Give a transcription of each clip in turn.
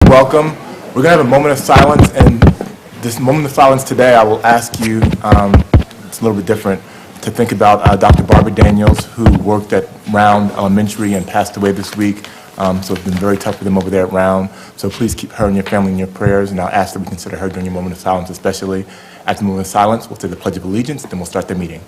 welcome. We're going to have a moment of silence, and this moment of silence today, I will ask you, it's a little bit different, to think about Dr. Barbara Daniels, who worked at Round Elementary and passed away this week. So it's been very tough for them over there at Round. So please keep her and your family in your prayers, and I'll ask that we consider her during your moment of silence, especially. At the moment of silence, we'll say the Pledge of Allegiance, then we'll start the meeting.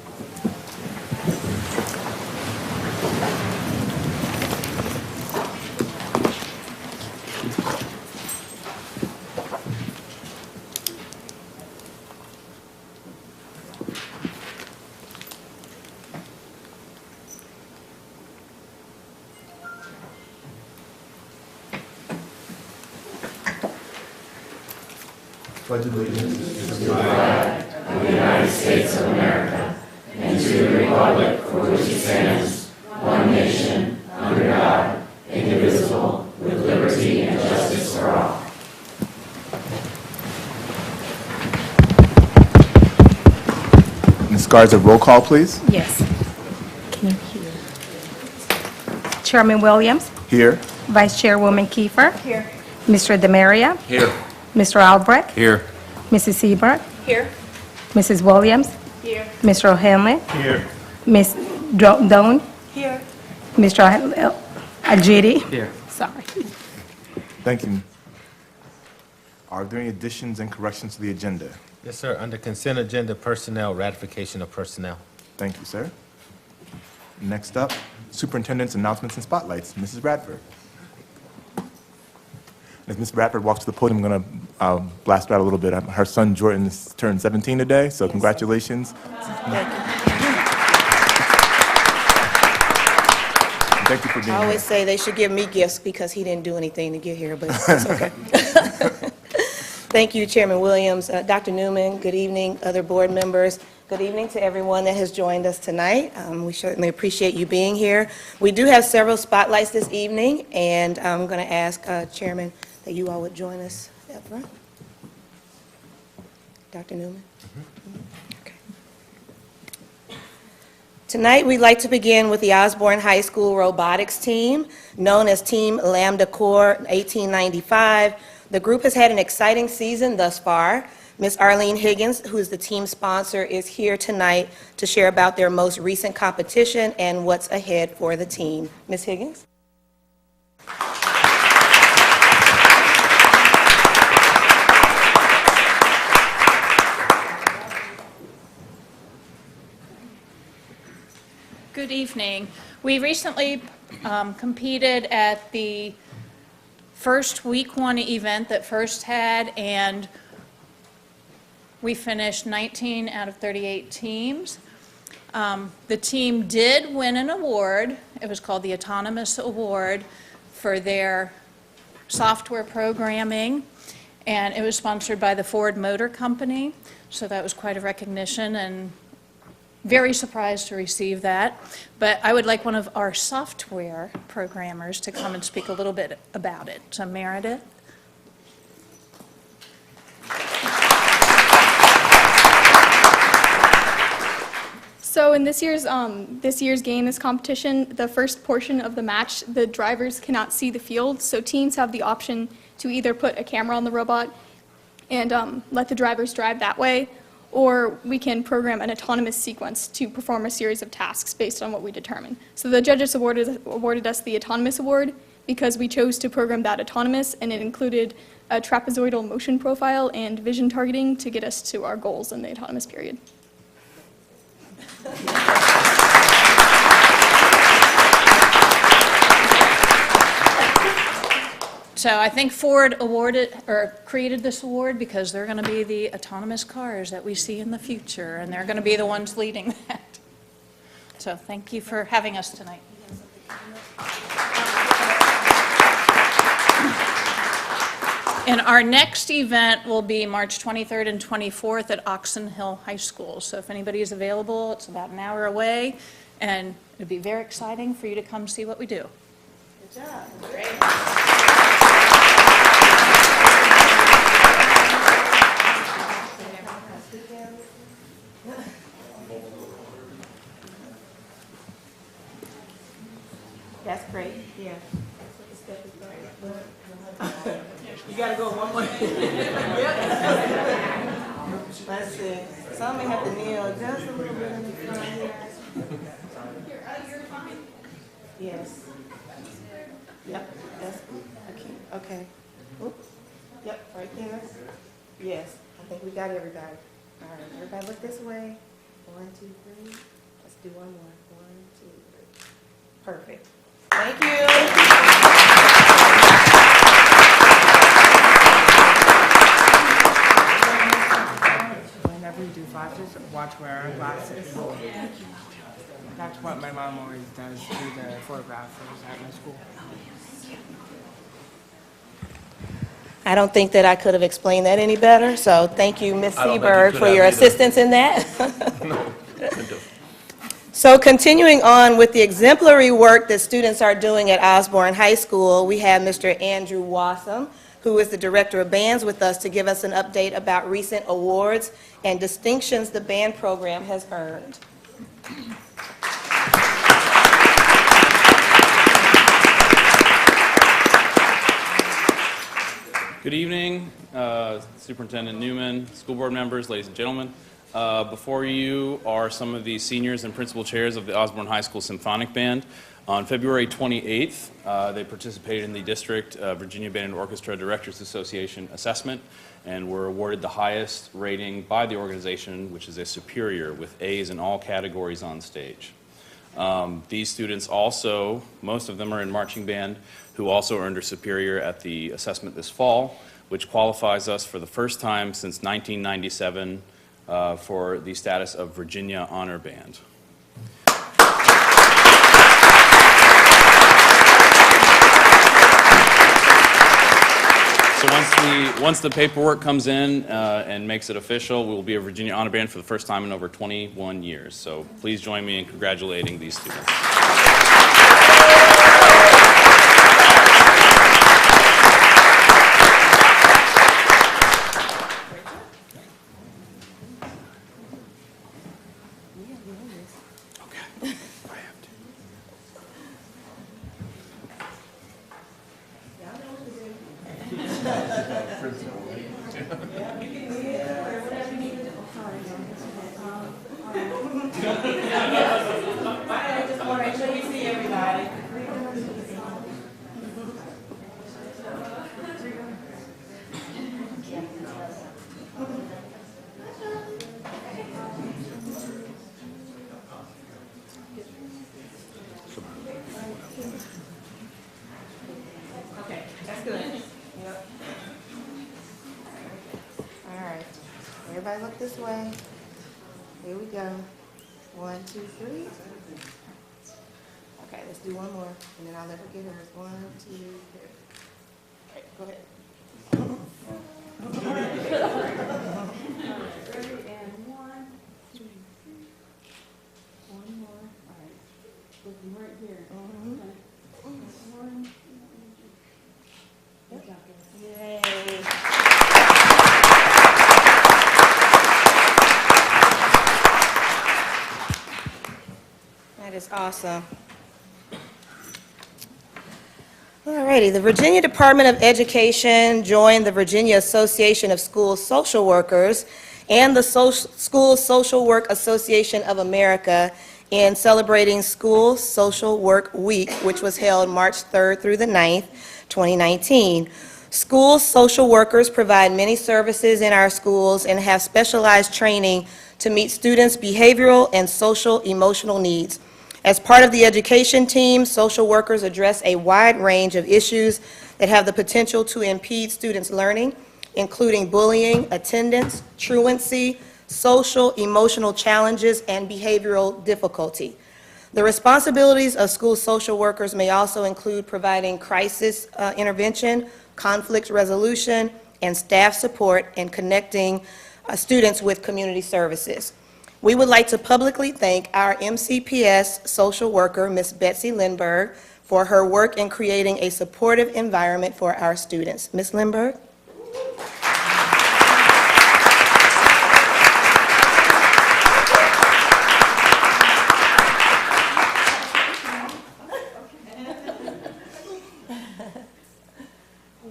Pledge allegiance to the flag of the United States of America and to the republic for which it stands, one nation, under God, indivisible, with liberty and justice for all. Ms. Garza, roll call, please. Yes. Can you hear? Chairman Williams, Here. Vice Chairwoman Kiefer. Here. Mr. Demaria. Here. Mr. Albrecht. Here. Mrs. Seabrook. Here. Mrs. Williams. Here. Mr. O'Hanley. Here. Ms. Doan. Here. Mr. Ajiti. Here. Sorry. Thank you. Are there any additions and corrections to the agenda? Yes, sir. Under consent agenda, personnel, ratification of personnel. Thank you, sir. Next up, superintendent's announcements and spotlights. Mrs. Bradford. As Ms. Bradford walks to the podium, I'm going to blast her out a little bit. Her son Jordan turned 17 today, so congratulations. Thank you for being I here. always say they should give me gifts because he didn't do anything to get here, but it's okay. Thank you, Chairman Williams. Dr. Newman, good evening, other board members. Good evening to everyone that has joined us tonight. We certainly appreciate you being here. We do have several spotlights this evening, and I'm going to ask Chairman that you all would join us up front. Dr. Newman? Okay. Tonight, we'd like to begin with the Osborne High School robotics team, known as Team Lambda Corps 1895. The group has had an exciting season thus far. Ms. Arlene Higgins, who is the team sponsor, is here tonight to share about their most recent competition and what's ahead for the team. Ms. Higgins? Good evening. We recently competed at the first week one event that First had, and we finished 19 out of 38 teams. The team did win an award. It was called the Autonomous Award for their software programming, and it was sponsored by the Ford Motor Company, so that was quite a recognition, and very surprised to receive that. But I would like one of our software programmers to come and speak a little bit about it. So Meredith. So in this year's game, this competition, the first portion of the match, the drivers cannot see the field, so teams have the option to either put a camera on the robot and let the drivers drive that way, or we can program an autonomous sequence to perform a series of tasks based on what we determine. So the judges awarded us the Autonomous Award because we chose to program that autonomous, and it included a trapezoidal motion profile and vision targeting to get us to our goals in the autonomous period. So I think Ford created this award because they're going to be the autonomous cars that we see in the future, and they're going to be the ones leading that. So thank you for having us tonight. And our next event will be March 23rd and 24th at Oxon Hill High School. So if anybody is available, it's about an hour away, and it'd be very exciting for you to come see what we do. Good job. Great. That's great, yeah. You gotta go one more. Let's see. Some may have to kneel just a little bit in the front here. Yes. Yep, that's, okay. Oop. Yep, right there. Yes, I think we got everybody. All right, everybody look this way. 1, 2, 3. Let's do one more. 1, 2, 3. Perfect. Thank you. Whenever you do flashes, watch wearing glasses. That's what my mom always does to the photographers at my school. I don't think that I could have explained that any better, so thank you, Ms. I don't think you Seberg, could for have your either. assistance in that. So continuing on with the exemplary work that students are doing at Osborne High School, we have Mr. Andrew Wassam, who is the Director of Bands, with us to give us an update about recent awards and distinctions the band program has earned. Good evening, Superintendent Newman, school board members, ladies and gentlemen. Before you are some of the seniors and principal chairs of the Osborne High School Symphonic Band. On February 28th, they participated in the District Virginia Band and Orchestra Directors Association assessment and were awarded the highest rating by the organization, which is a superior, with A's in all categories on stage. These students also, most of them are in marching band, who also earned a superior at the assessment this fall, which qualifies us for the first time since 1997 for the status of Virginia Honor Band. So once the paperwork comes in and makes it official, we will be a Virginia Honor Band for the first time in over 21 years. So please join me in congratulating these students. Okay, that's good. Yep. All right. Everybody look this way. Here we go. 1, 2, 3. Okay, let's do one more, and then I'll let her get hers. 1, 2, 3. Okay, go ahead. And 1, 2, 3. One more. All right. Looking right here. Okay. 1, 2, 3. Good job, guys. Yay. That is awesome. All righty, the Virginia Department of Education joined the Virginia Association of School Social Workers and the School Social Work Association of America in celebrating School Social Work Week, which was held March 3rd through the 9th, 2019. School social workers provide many services in our schools and have specialized training to meet students' behavioral and social emotional needs. As part of the education team, social workers address a wide range of issues that have the potential to impede students' learning, including bullying, attendance, truancy, social, emotional challenges, and behavioral difficulty. The responsibilities of school social workers may also include providing crisis intervention, conflict resolution, and staff support, and connecting students with community services. We would like to publicly thank our MCPS social worker, Ms. Betsy Lindberg, for her work in creating a supportive environment for our students. Ms. Lindberg?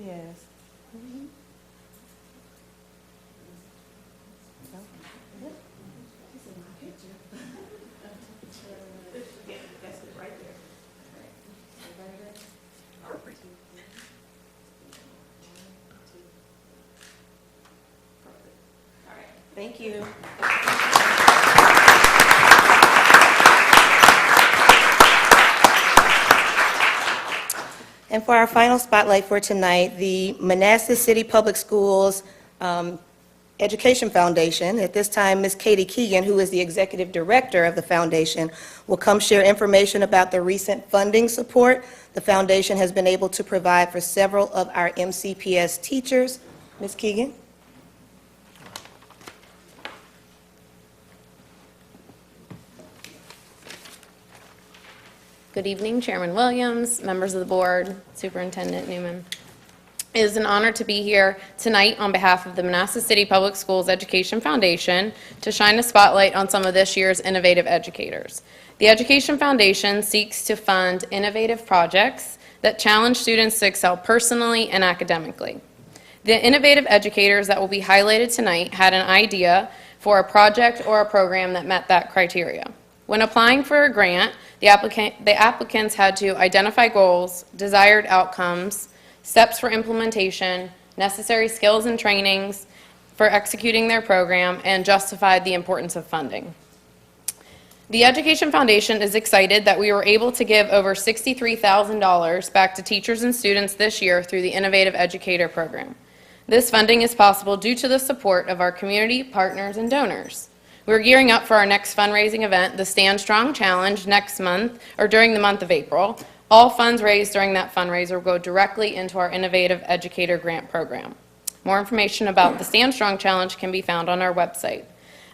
Yes. Thank you. And for our final spotlight for tonight, the Manassas City Public Schools Education Foundation. At this time, Ms. Katie Keegan, who is the Executive Director of the foundation, will come share information about the recent funding support the foundation has been able to provide for several of our MCPS teachers. Ms. Keegan? Good evening, Chairman Williams, members of the board, Superintendent Newman. It is an honor to be here tonight on behalf of the Manassas City Public Schools Education Foundation to shine a spotlight on some of this year's innovative educators. The Education Foundation seeks to fund innovative projects that challenge students to excel personally and academically. The innovative educators that will be highlighted tonight had an idea for a project or a program that met that criteria. When applying for a grant, the applicants had to identify goals, desired outcomes, steps for implementation, necessary skills and trainings for executing their program, and justified the importance of funding. The Education Foundation is excited that we were able to give over $63,000 back to teachers and students this year through the Innovative Educator Program. This funding is possible due to the support of our community, partners, and donors. We're gearing up for our next fundraising event, the Stand Strong Challenge, next month, or during the month of April. All funds raised during that fundraiser will go directly into our Innovative Educator Grant Program. More information about the Stand Strong Challenge can be found on our website.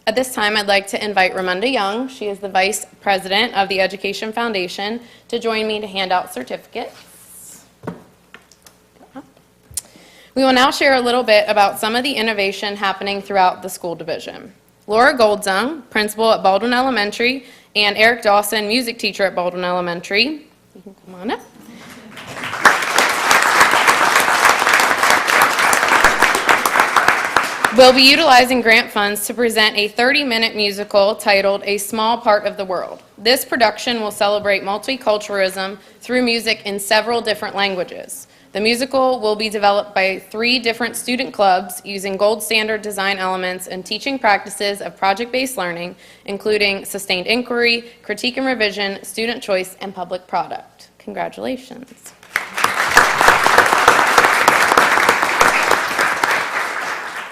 At this time, I'd like to invite Ramunda Young, she is the Vice President of the Education Foundation, to join me to hand out certificates. We will now share a little bit about some of the innovation happening throughout the school division. Laura Goldzung, principal at Baldwin Elementary, and Eric Dawson, music teacher at Baldwin Elementary. You can come on up. We'll be utilizing grant funds to present a 30-minute musical titled A Small Part of the World. This production will celebrate multiculturalism through music in several different languages. The musical will be developed by 3 different student clubs using gold standard design elements and teaching practices of project-based learning, including sustained inquiry, critique and revision, student choice, and public product. Congratulations.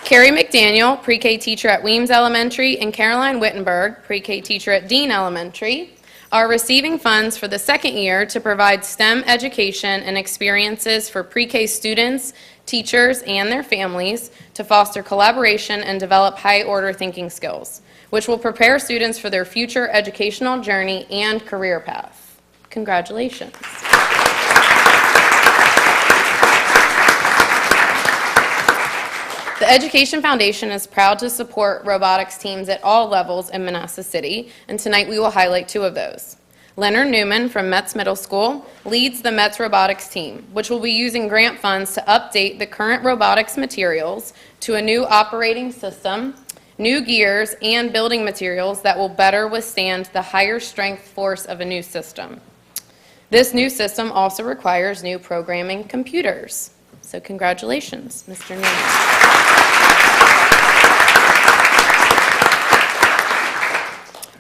Carrie McDaniel, pre-K teacher at Weems Elementary, and Caroline Wittenberg, pre-K teacher at Dean Elementary, are receiving funds for the second year to provide STEM education and experiences for pre-K students, teachers, and their families to foster collaboration and develop high-order thinking skills, which will prepare students for their future educational journey and career path. Congratulations. The Education Foundation is proud to support robotics teams at all levels in Manassas City, and tonight we will highlight 2 of those. Leonard Newman from Metz Middle School leads the Metz robotics team, which will be using grant funds to update the current robotics materials to a new operating system, new gears, and building materials that will better withstand the higher strength force of a new system. This new system also requires new programming computers. So congratulations, Mr. Newman.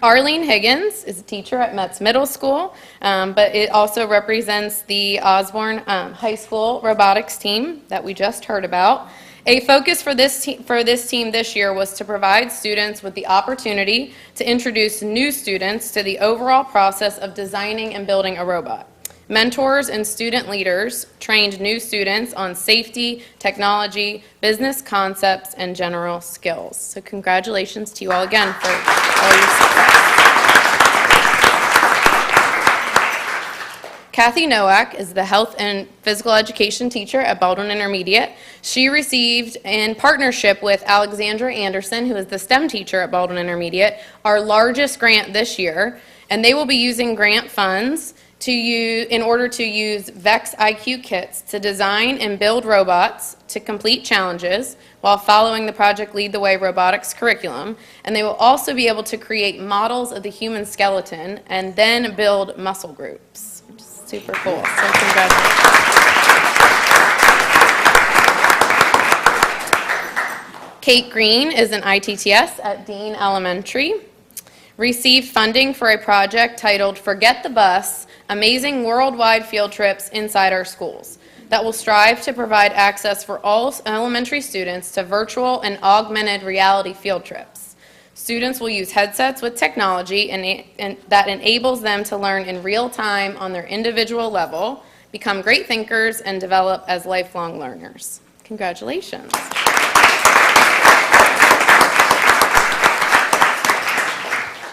Arlene Higgins is a teacher at Metz Middle School, but it also represents the Osborne High School robotics team that we just heard about. A focus for this team this year was to provide students with the opportunity to introduce new students to the overall process of designing and building a robot. Mentors and student leaders trained new students on safety, technology, business concepts, and general skills. So congratulations to you all again for all your success. Kathy Nowak is the health and physical education teacher at Baldwin Intermediate. She received, in partnership with Alexandra Anderson, who is the STEM teacher at Baldwin Intermediate, our largest grant this year, and they will be using grant funds in order to use VEX IQ kits to design and build robots to complete challenges while following the Project Lead the Way robotics curriculum. And they will also be able to create models of the human skeleton and then build muscle groups, which is super cool. So congratulations. Kate Green is an ITTS at Dean Elementary. Received funding for a project titled Forget the Bus, Amazing Worldwide Field Trips Inside Our Schools, that will strive to provide access for all elementary students to virtual and augmented reality field trips. Students will use headsets with technology and that enables them to learn in real time on their individual level, become great thinkers, and develop as lifelong learners. Congratulations.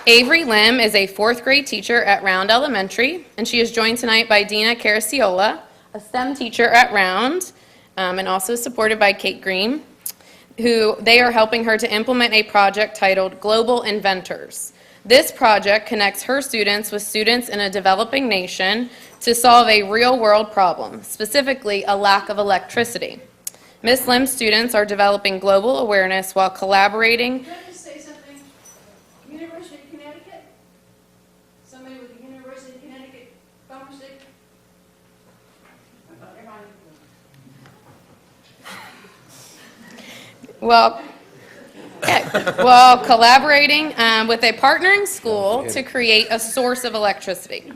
Avery Lim is a 4th grade teacher at Round Elementary, and she is joined tonight by Dina Caraciola, a STEM teacher at Round, and also supported by Kate Green, who they are helping her to implement a project titled Global Inventors. This project connects her students with students in a developing nation to solve a real-world problem, specifically a lack of electricity. Ms. Lim's students are developing global awareness while collaborating. Can I just say something? University of Connecticut? Somebody with the University of Connecticut conversation? While collaborating with a partnering school to create a source of electricity.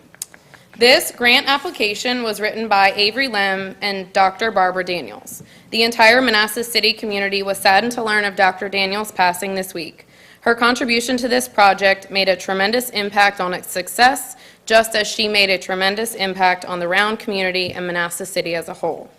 This grant application was written by Avery Lim and Dr. Barbara Daniels. The entire Manassas City community was saddened to learn of Dr. Daniels' passing this week. Her contribution to this project made a tremendous impact on its success, just as she made a tremendous impact on the Round community and Manassas City as a whole.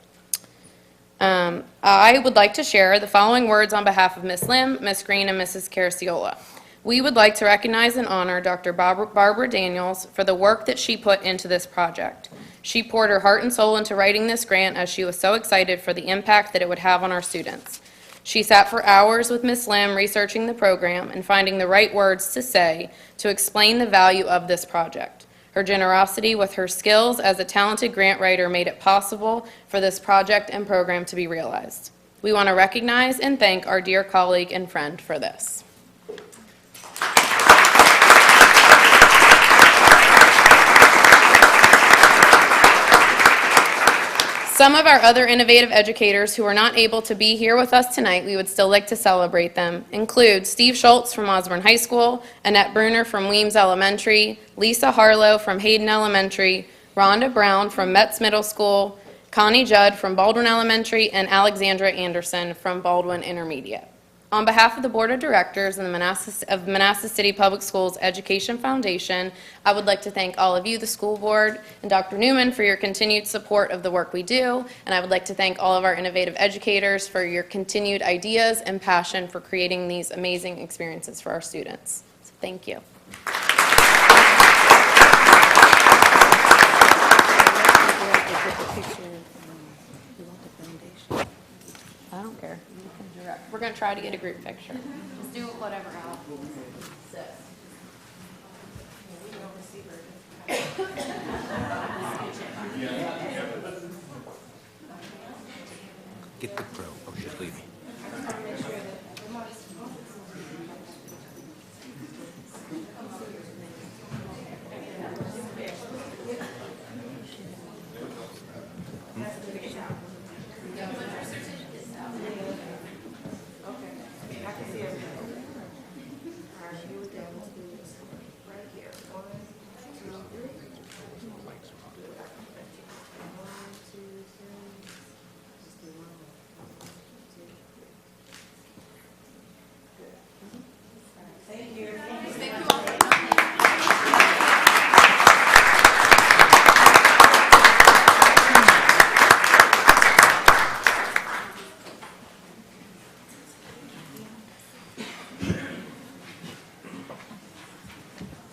I would like to share the following words on behalf of Ms. Lim, Ms. Green, and Mrs. Caraciola. We would like to recognize and honor Dr. Barbara Daniels for the work that she put into this project. She poured her heart and soul into writing this grant as she was so excited for the impact that it would have on our students. She sat for hours with Ms. Lim researching the program and finding the right words to say to explain the value of this project. Her generosity with her skills as a talented grant writer made it possible for this project and program to be realized. We want to recognize and thank our dear colleague and friend for this. Some of our other innovative educators who are not able to be here with us tonight, we would still like to celebrate them, include Steve Schultz from Osborne High School, Annette Bruner from Weems Elementary, Lisa Harlow from Hayden Elementary, Rhonda Brown from Metz Middle School, Connie Judd from Baldwin Elementary, and Alexandra Anderson from Baldwin Intermediate. On behalf of the Board of Directors and the Manassas City Public Schools Education Foundation, I would like to thank all of you, the school board, and Dr. Newman for your continued support of the work we do, and I would like to thank all of our innovative educators for your continued ideas and passion for creating these amazing experiences for our students. So thank you. I don't care. We're going to try to get a group picture. Just do whatever Al says. Get the pro. Oh, she's leaving.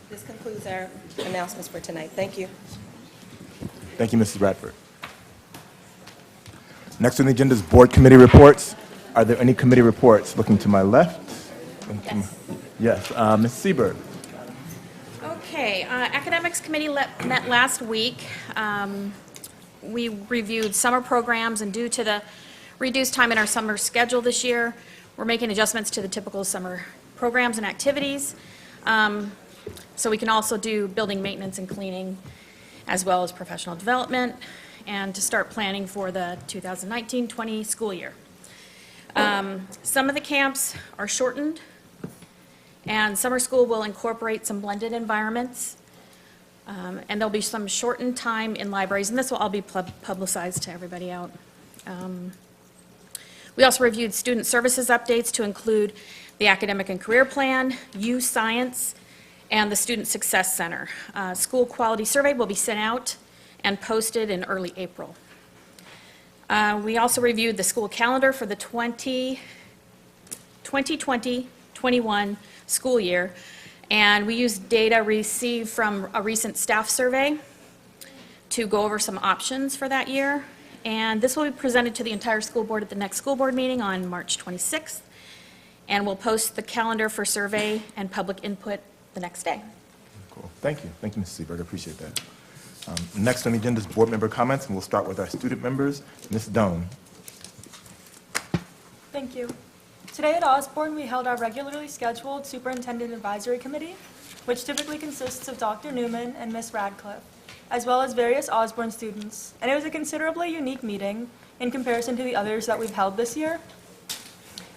This concludes our announcements for tonight. Thank you. Thank you, Mrs. Radford. Next on the agenda is board committee reports. Are there any committee reports? Looking to my left. Yes, Ms. Seberg. Okay, Academics Committee met last week. We reviewed summer programs, and due to the reduced time in our summer schedule this year, we're making adjustments to the typical summer programs and activities. So we can also do building maintenance and cleaning, as well as professional development, and to start planning for the 2019-20 school year. Some of the camps are shortened, and summer school will incorporate some blended environments. And there'll be some shortened time in libraries, and this will all be publicized to everybody out. We also reviewed student services updates to include the academic and career plan, youth science, and the Student Success Center. School quality survey will be sent out and posted in early April. We also reviewed the school calendar for the 2020-21 school year, and we used data received from a recent staff survey to go over some options for that year. And this will be presented to the entire school board at the next school board meeting on March 26th. And we'll post the calendar for survey and public input the next day. Cool. Thank you. Thank you, Mrs. Seberg. I appreciate that. Next on the agenda is board member comments, and we'll start with our student members. Ms. Doan. Thank you. Today at Osborne, we held our regularly scheduled Superintendent Advisory Committee, which typically consists of Dr. Newman and Ms. Radcliffe, as well as various Osborne students, and it was a considerably unique meeting in comparison to the others that we've held this year.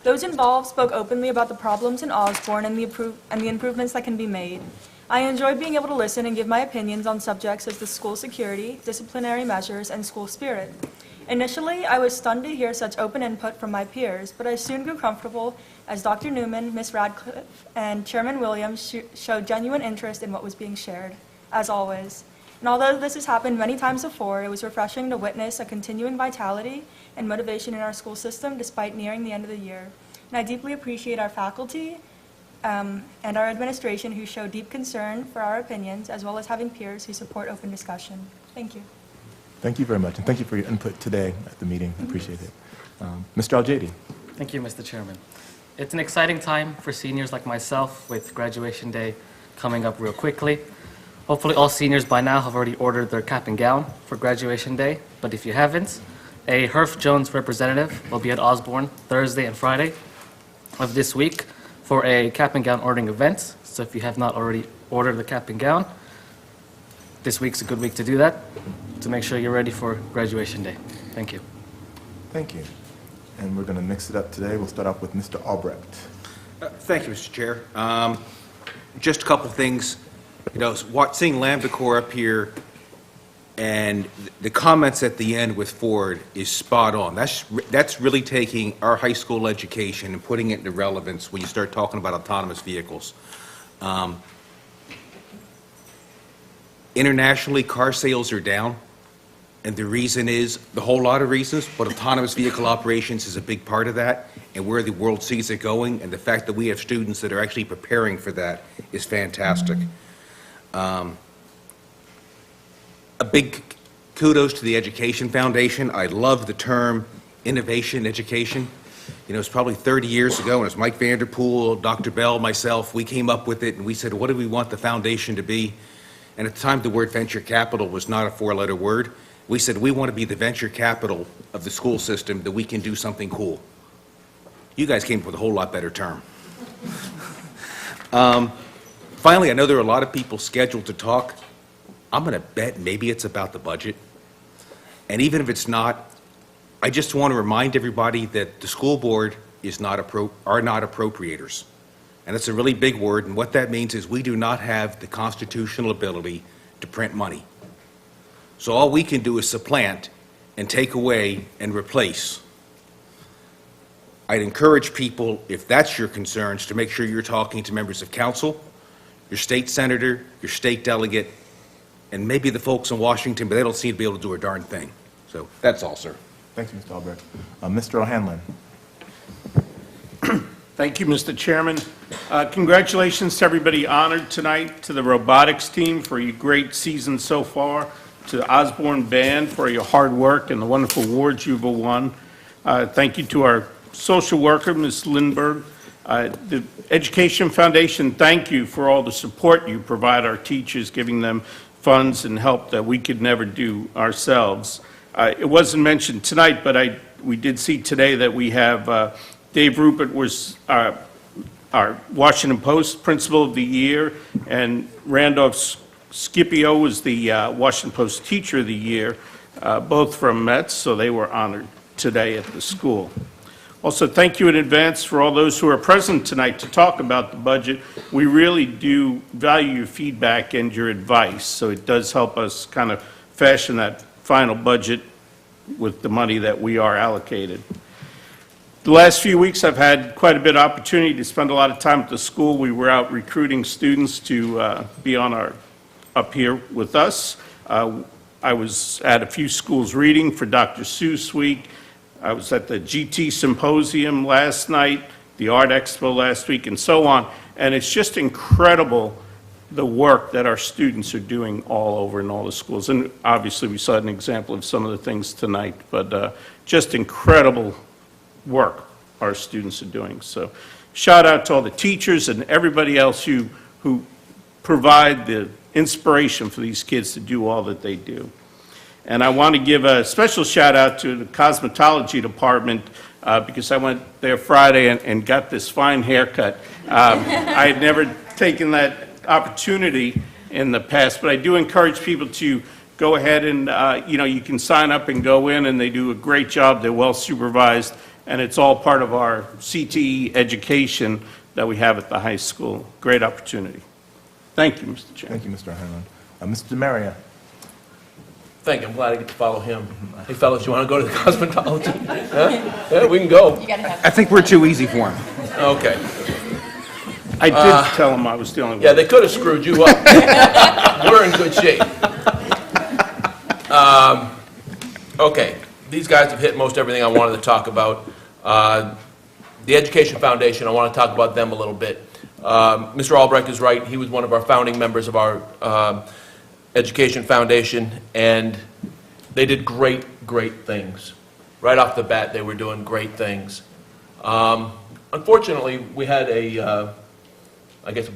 Those involved spoke openly about the problems in Osborne and the improvements that can be made. I enjoyed being able to listen and give my opinions on subjects as the school security, disciplinary measures, and school spirit. Initially, I was stunned to hear such open input from my peers, but I soon grew comfortable as Dr. Newman, Ms. Radcliffe, and Chairman Williams showed genuine interest in what was being shared, as always. And although this has happened many times before, it was refreshing to witness a continuing vitality and motivation in our school system despite nearing the end of the year. And I deeply appreciate our faculty and our administration who show deep concern for our opinions, as well as having peers who support open discussion. Thank you. Thank you very much, and thank you for your input today at the meeting. I appreciate it. Mr. Al-Jady. Thank you, Mr. Chairman. It's an exciting time for seniors like myself with graduation day coming up real quickly. Hopefully all seniors by now have already ordered their cap and gown for graduation day, but if you haven't, a Herff Jones representative will be at Osborne Thursday and Friday of this week for a cap and gown ordering event. So if you have not already ordered the cap and gown, this week's a good week to do that, to make sure you're ready for graduation day. Thank you. Thank you. And we're going to mix it up today. We'll start off with Mr. Albrecht. Thank you, Mr. Chair. Just a couple things. You know, seeing Lambda Corps up here and the comments at the end with Ford is spot on. That's really taking our high school education and putting it into relevance when you start talking about autonomous vehicles. Internationally, car sales are down, and the reason is, the whole lot of reasons, but autonomous vehicle operations is a big part of that, and where the world sees it going, and the fact that we have students that are actually preparing for that is fantastic. A big kudos to the Education Foundation. I love the term innovation education. You know, it's probably 30 years ago, and it was Mike Vanderpool, Dr. Bell, myself, we came up with it, and we said, what do we want the foundation to be? And at the time, the word venture capital was not a four-letter word. We said, we want to be the venture capital of the school system, that we can do something cool. You guys came up with a whole lot better term. Finally, I know there are a lot of people scheduled to talk. I'm going to bet maybe it's about the budget. And even if it's not, I just want to remind everybody that the school board are not appropriators. And that's a really big word, and what that means is we do not have the constitutional ability to print money. So all we can do is supplant and take away and replace. I'd encourage people, if that's your concerns, to make sure you're talking to members of council, your state senator, your state delegate, and maybe the folks in Washington, but they don't seem to be able to do a darn thing. So that's all, sir. Thank you, Mr. Albrecht. Mr. O'Hanlon. Thank you, Mr. Chairman. Congratulations to everybody honored tonight, to the robotics team for your great season so far, to the Osborne Band for your hard work and the wonderful awards you've won. Thank you to our social worker, Ms. Lindberg. The Education Foundation, thank you for all the support you provide our teachers, giving them funds and help that we could never do ourselves. It wasn't mentioned tonight, but we did see today that we have Dave Rupert was our Washington Post Principal of the Year, and Randolph Scipio was the Washington Post Teacher of the Year, both from Metz, so they were honored today at the school. Also, thank you in advance for all those who are present tonight to talk about the budget. We really do value your feedback and your advice, so it does help us kind of fashion that final budget with the money that we are allocated. The last few weeks, I've had quite a bit of opportunity to spend a lot of time at the school. We were out recruiting students to be up here with us. I was at a few schools reading for Dr. Seuss Week. I was at the GT Symposium last night, the Art Expo last week, and so on. And it's just incredible the work that our students are doing all over in all the schools. And obviously, we saw an example of some of the things tonight, but just incredible work our students are doing. So shout out to all the teachers and everybody else who provide the inspiration for these kids to do all that they do. And I want to give a special shout out to the cosmetology department because I went there Friday and got this fine haircut. I had never taken that opportunity in the past, but I do encourage people to go ahead and, you can sign up and go in, and they do a great job. They're well supervised, and it's all part of our CTE education that we have at the high school. Great opportunity. Thank you, Mr. Chairman. Thank you, Mr. Hanlon. Mr. DeMaria. Thank you. I'm glad I get to follow him. Hey, fellas, you want to go to the cosmetology? Huh? Yeah, we can go. I think we're too easy for him. Okay. I did tell them I was the only one. Yeah, they could have screwed you up. We're in good shape. Okay, these guys have hit most everything I wanted to talk about. The Education Foundation, I want to talk about them a little bit. Mr. Albrecht is right. He was one of our founding members of our Education Foundation, and they did great things. Right off the bat, they were doing great things. Unfortunately, we had a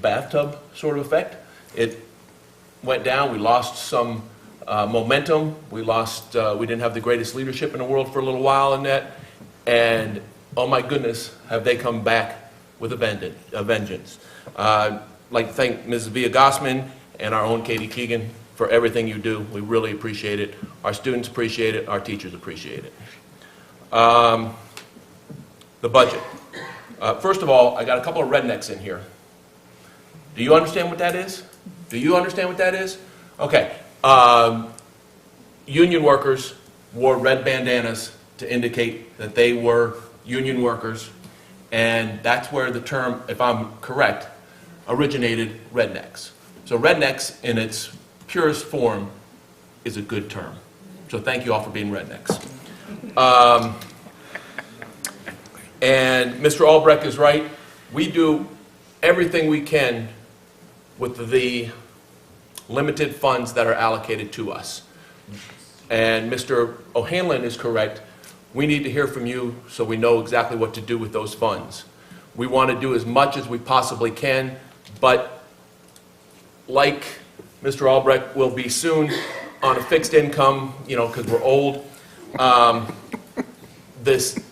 bathtub sort of effect. It went down. We lost some momentum. We didn't have the greatest leadership in the world for a little while in that. And oh my goodness, have they come back with a vengeance. I'd like to thank Ms. Via Gossman and our own Katie Keegan for everything you do. We really appreciate it. Our students appreciate it. Our teachers appreciate it. The budget. First of all, I got a couple of rednecks in here. Do you understand what that is? Do you understand what that is? Okay. Union workers wore red bandanas to indicate that they were union workers, and that's where the term, if I'm correct, originated, rednecks. So rednecks in its purest form is a good term. So thank you all for being rednecks. And Mr. Albrecht is right. We do everything we can with the limited funds that are allocated to us. And Mr. O'Hanlon is correct. We need to hear from you so we know exactly what to do with those funds. We want to do as much as we possibly can, but like Mr. Albrecht will be soon on a fixed income, because we're old. This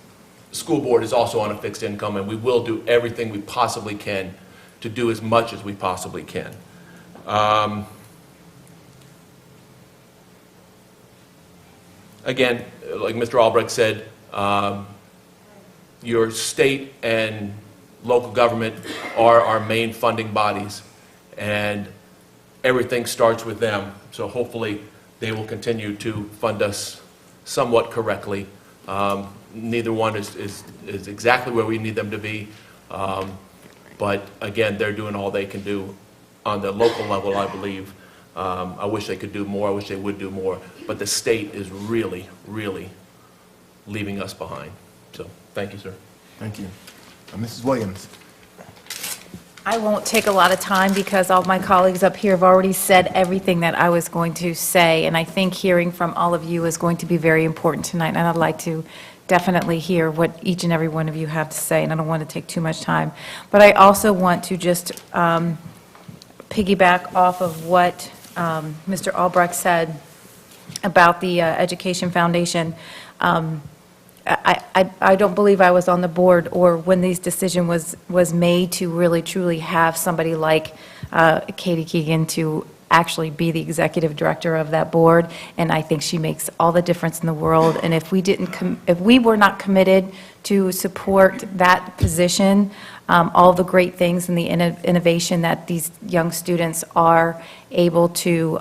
school board is also on a fixed income, and we will do everything we possibly can to do as much as we possibly can. Again, like Mr. Albrecht said, your state and local government are our main funding bodies, and everything starts with them. So hopefully they will continue to fund us somewhat correctly. Neither one is exactly where we need them to be, but again, they're doing all they can do on the local level, I believe. I wish they could do more. I wish they would do more. But the state is really, really leaving us behind. So, thank you, sir. Thank you. Mrs. Williams. I won't take a lot of time because all my colleagues up here have already said everything that I was going to say, and I think hearing from all of you is going to be very important tonight, and I'd like to definitely hear what each and every one of you have to say, and I don't want to take too much time. But I also want to just piggyback off of what Mr. Albrecht said about the Education Foundation. I don't believe I was on the board or when this decision was made to really truly have somebody like Katie Keegan to actually be the executive director of that board, and I think she makes all the difference in the world. And if we were not committed to support that position, all the great things and the innovation that these young students are able to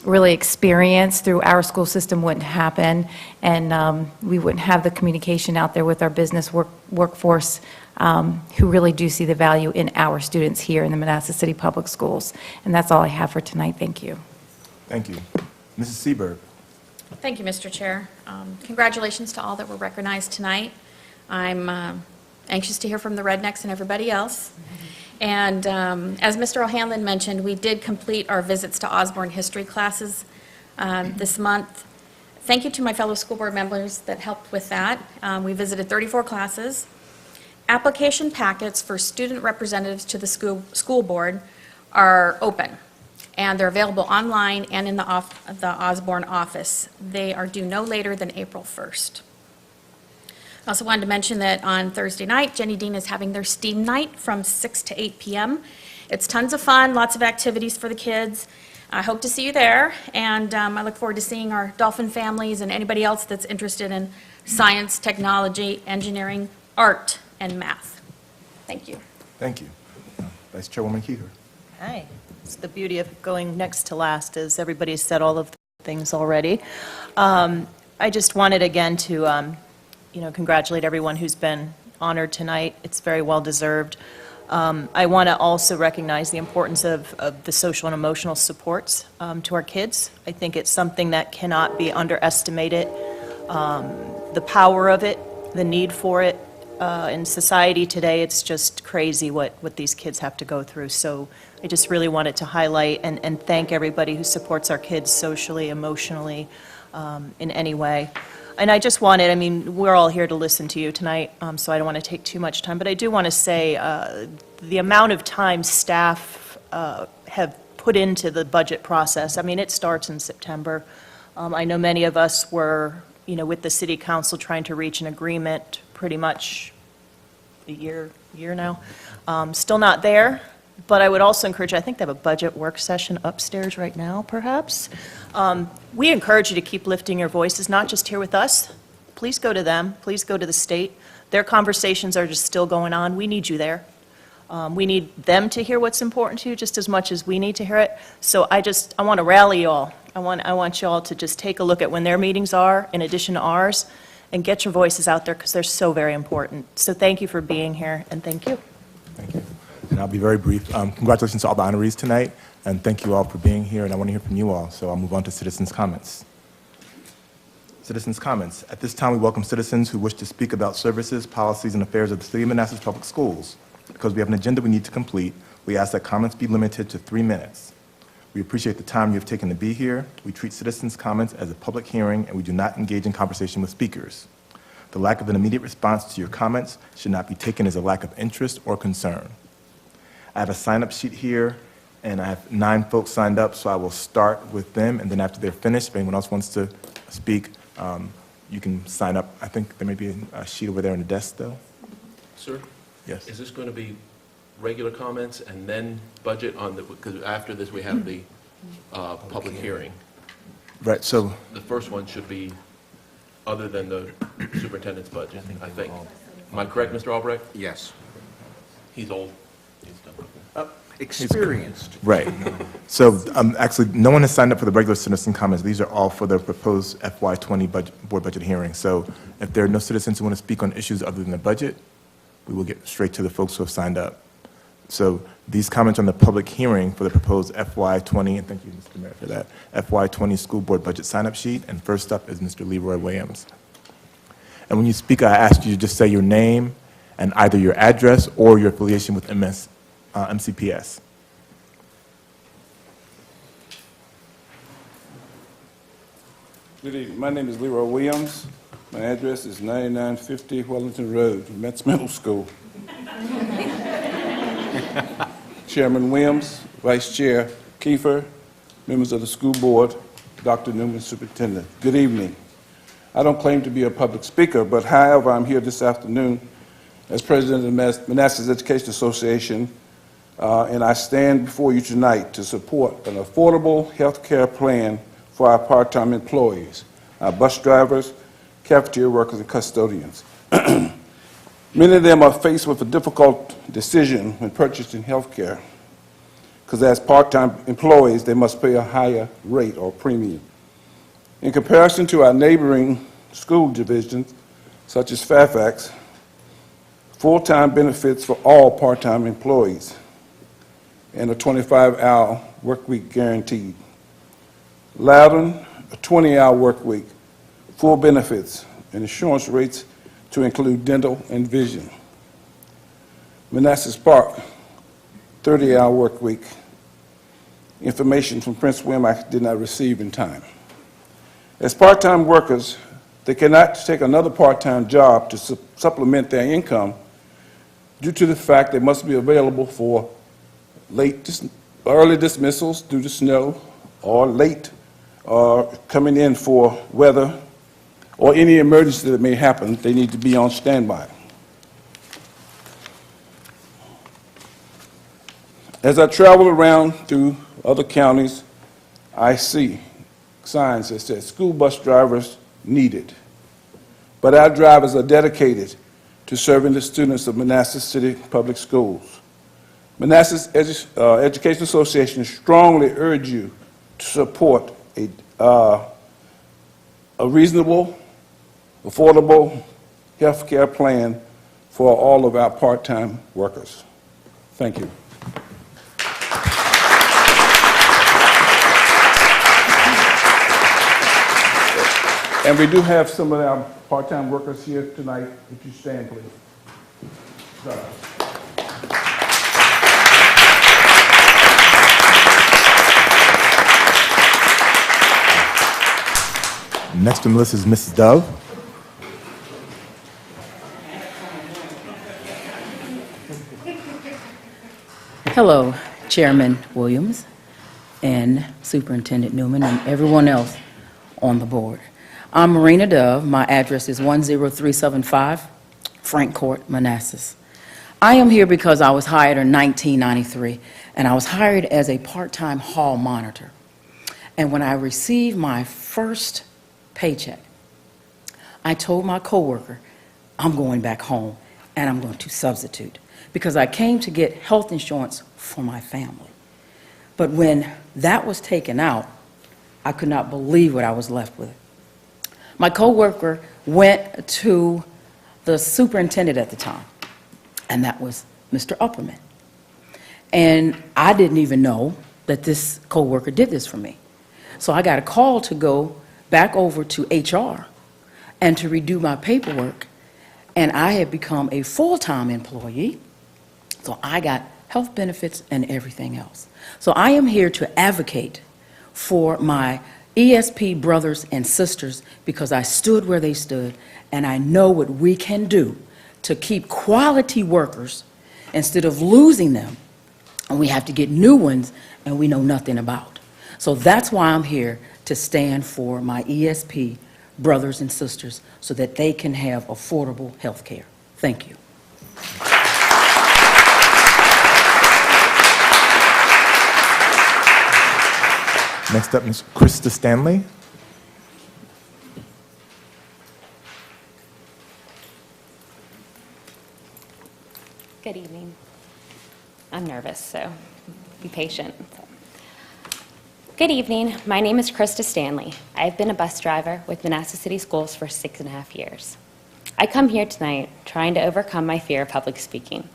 really experience through our school system wouldn't happen, and we wouldn't have the communication out there with our business workforce who really do see the value in our students here in the Manassas City Public Schools. And that's all I have for tonight. Thank you. Thank you. Mrs. Seberg. Thank you, Mr. Chair. Congratulations to all that were recognized tonight. I'm anxious to hear from the Rednecks and everybody else. And as Mr. O'Hanlon mentioned, we did complete our visits to Osborne history classes this month. Thank you to my fellow school board members that helped with that. We visited 34 classes. Application packets for student representatives to the school board are open, and they're available online and in the Osborne office. They are due no later than April 1st. I also wanted to mention that on Thursday night, Jenny Dean is having their STEAM night from 6 to 8 p.m. It's tons of fun, lots of activities for the kids. I hope to see you there, and I look forward to seeing our Dolphin families and anybody else that's interested in science, technology, engineering, art, and math. Thank you. Thank you. Vice Chairwoman Keefer. Hi. It's the beauty of going next to last, is everybody's said all of the things already. I just wanted again to congratulate everyone who's been honored tonight. It's very well deserved. I want to also recognize the importance of the social and emotional supports to our kids. I think it's something that cannot be underestimated. The power of it, the need for it. In society today, it's just crazy what these kids have to go through. So I just really wanted to highlight and thank everybody who supports our kids socially, emotionally, in any way. And I just wanted, we're all here to listen to you tonight, so I don't want to take too much time, but I do want to say the amount of time staff have put into the budget process. It starts in September. I know many of us were, with the city council trying to reach an agreement pretty much a year now. Still not there, but I would also encourage, I think they have a budget work session upstairs right now, perhaps. We encourage you to keep lifting your voices, not just here with us. Please go to them. Please go to the state. Their conversations are just still going on. We need you there. We need them to hear what's important to you just as much as we need to hear it. So I want to rally you all. I want you all to just take a look at when their meetings are, in addition to ours, and get your voices out there because they're so very important. So thank you for being here, and thank you. Thank you. And I'll be very brief. Congratulations to all the honorees tonight, and thank you all for being here, and I want to hear from you all, so I'll move on to citizens' comments. Citizens' comments. At this time, we welcome citizens who wish to speak about services, policies, and affairs of the City of Manassas Public Schools. Because we have an agenda we need to complete, we ask that comments be limited to 3 minutes. We appreciate the time you have taken to be here. We treat citizens' comments as a public hearing, and we do not engage in conversation with speakers. The lack of an immediate response to your comments should not be taken as a lack of interest or concern. I have a sign-up sheet here, and I have 9 folks signed up, so I will start with them, and then after they're finished, if anyone else wants to speak, you can sign up. I think there may be a sheet over there on the desk, though. Sir? Yes. Is this going to be regular comments and then budget on the, because after this we have the public hearing. Right, so The first one should be other than the superintendent's budget, I think. Am I correct, Mr. Albrecht? Yes. He's old. Experienced. Right. So actually, no one has signed up for the regular citizen comments. These are all for the proposed FY20 board budget hearing. So if there are no citizens who want to speak on issues other than the budget, we will get straight to the folks who have signed up. So these comments on the public hearing for the proposed FY20, and thank you, Mr. Mayor, for that, FY20 school board budget sign-up sheet. And first up is Mr. Leroy Williams. And when you speak, I ask you to just say your name and either your address or your affiliation with MCPS. Good evening. My name is Leroy Williams. My address is 9950 Wellington Road, Metz Middle School. Chairman Williams, Vice Chair Kiefer, members of the school board, Dr. Newman, Superintendent. Good evening. I don't claim to be a public speaker, but however, I'm here this afternoon as president of the Manassas Education Association, and I stand before you tonight to support an affordable health care plan for our part-time employees, our bus drivers, cafeteria workers, and custodians. Many of them are faced with a difficult decision when purchasing health care, because as part-time employees, they must pay a higher rate or premium. In comparison to our neighboring school divisions, such as Fairfax, full-time benefits for all part-time employees, and a 25-hour work week guaranteed. Loudoun, a 20-hour work week, full benefits, and insurance rates to include dental and vision. Manassas Park, 30-hour work week. Information from Prince William I did not receive in time. As part-time workers, they cannot take another part-time job to supplement their income due to the fact they must be available for early dismissals due to snow, or late coming in for weather, or any emergency that may happen. They need to be on standby. As I travel around through other counties, I see signs that say school bus drivers needed. But our drivers are dedicated to serving the students of Manassas City Public Schools. Manassas Education Association strongly urge you to support a reasonable, affordable health care plan for all of our part-time workers. Thank you. And we do have some of our part-time workers here tonight. If you stand, please. Sorry. Next on the list is Mrs. Dove. Hello, Chairman Williams and Superintendent Newman and everyone else on the board. I'm Marina Dove. My address is 10375 Frank Court, Manassas. I am here because I was hired in 1993, and I was hired as a part-time hall monitor. And when I received my first paycheck, I told my coworker, I'm going back home and I'm going to substitute, because I came to get health insurance for my family. But when that was taken out, I could not believe what I was left with. My coworker went to the superintendent at the time, and that was Mr. Upperman. And I didn't even know that this coworker did this for me. So I got a call to go back over to HR and to redo my paperwork, and I had become a full-time employee, so I got health benefits and everything else. So I am here to advocate for my ESP brothers and sisters, because I stood where they stood, and I know what we can do to keep quality workers instead of losing them, and we have to get new ones and we know nothing about. So that's why I'm here, to stand for my ESP brothers and sisters so that they can have affordable health care. Thank you. Next up is Krista Stanley. Good evening. I'm nervous, so be patient. Good evening. My name is Krista Stanley. I've been a bus driver with Manassas City Schools for 6.5 years. I come here tonight trying to overcome my fear of public speaking,